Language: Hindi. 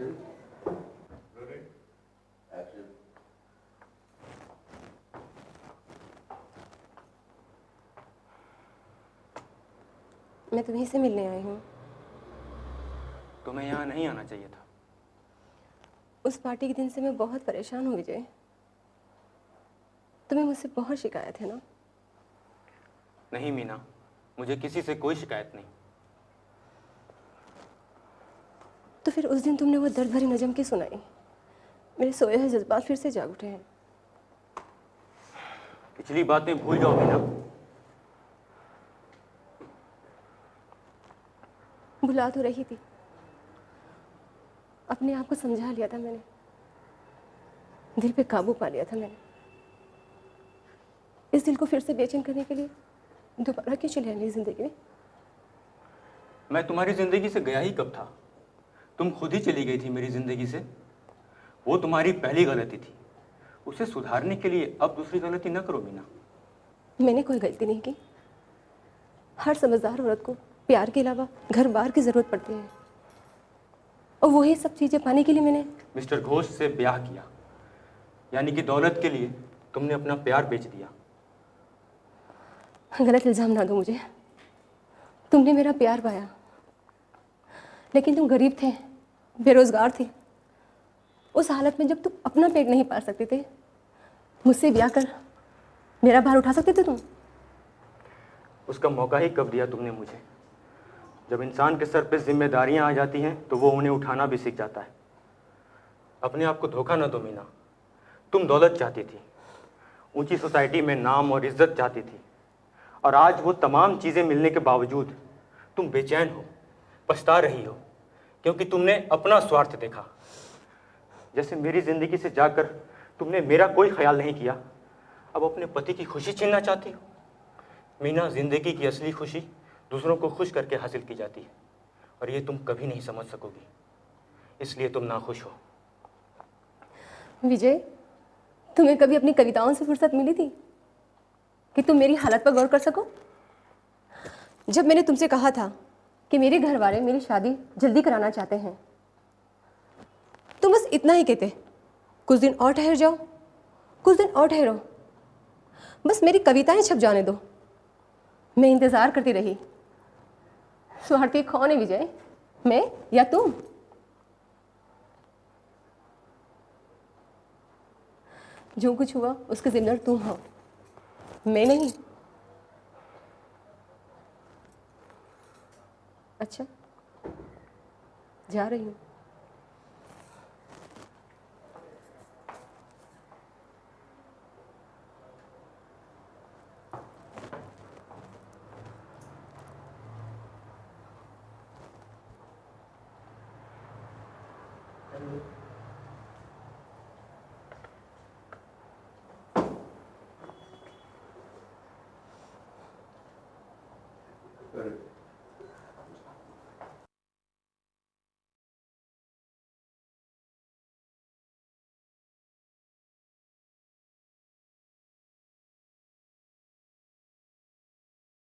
Action. Ready? Action. मैं तुम्हीं से मिलने आई हूँ। तुम्हें यहाँ नहीं आना चाहिए था। उस पार्टी के दिन से मैं बहुत परेशान हूँ विजय। तुम्हें मुझसे बहुत शिकायत है ना? नहीं मीना, मुझे किसी से कोई शिकायत नहीं। तो फिर उस दिन तुमने वो दर्द भरी नज़म की सुनाई। मेरे सोए हुए जज्बात फिर से जाग उठे हैं। पिछली बातें भूल जाओ मीना। भुला तो रही थी, अपने आप को समझा लिया था मैंने, दिल पे काबू पा लिया था मैंने। इस दिल को फिर से बेचैन करने के लिए दोबारा क्यों चले आए मेरी जिंदगी में? मैं तुम्हारी जिंदगी से गया ही कब था? तुम खुद ही चली गई थी मेरी जिंदगी से। वो तुम्हारी पहली गलती थी। उसे सुधारने के लिए अब दूसरी गलती न करो मीना। मैंने कोई गलती नहीं की। हर समझदार औरत को प्यार के अलावा घर बार की जरूरत पड़ती है, और वही सब चीजें पाने के लिए मैंने मिस्टर घोष से ब्याह किया, यानी कि दौलत के लिए तुमने अपना प्यार बेच दिया। गलत इल्जाम ना दो मुझे। तुमने मेरा प्यार पाया, लेकिन तुम गरीब थे, बेरोजगार थे। उस हालत में जब तुम अपना पेट नहीं पाल सकते थे, मुझसे ब्याह कर मेरा भार उठा सकते थे तुम? उसका मौका ही कब दिया तुमने मुझे? जब इंसान के सर पे जिम्मेदारियां आ जाती हैं तो वो उन्हें उठाना भी सीख जाता है। अपने आप को धोखा न दो मीना। तुम दौलत चाहती थी, ऊंची सोसाइटी में नाम और इज्जत चाहती थी, और आज वो तमाम चीज़ें मिलने के बावजूद तुम बेचैन हो, पछता रही हो, क्योंकि तुमने अपना स्वार्थ देखा। जैसे मेरी ज़िंदगी से जाकर तुमने मेरा कोई ख्याल नहीं किया, अब अपने पति की खुशी छीनना चाहती हो। मीना, ज़िंदगी की असली खुशी दूसरों को खुश करके हासिल की जाती है, और ये तुम कभी नहीं समझ सकोगी, इसलिए तुम नाखुश हो। विजय, तुम्हें कभी अपनी कविताओं से फुर्सत मिली थी कि तुम मेरी हालत पर गौर कर सको? जब मैंने तुमसे कहा था कि मेरे घर वाले मेरी शादी जल्दी कराना चाहते हैं, तुम बस इतना ही कहते, कुछ दिन और ठहर जाओ, कुछ दिन और ठहरो, बस मेरी कविताएं छप जाने दो। मैं इंतजार करती रही। स्वार्थी कौन है विजय, मैं या तुम? जो कुछ हुआ उसके जिम्मेदार तुम हो, मैं नहीं। अच्छा, जा रही हूँ।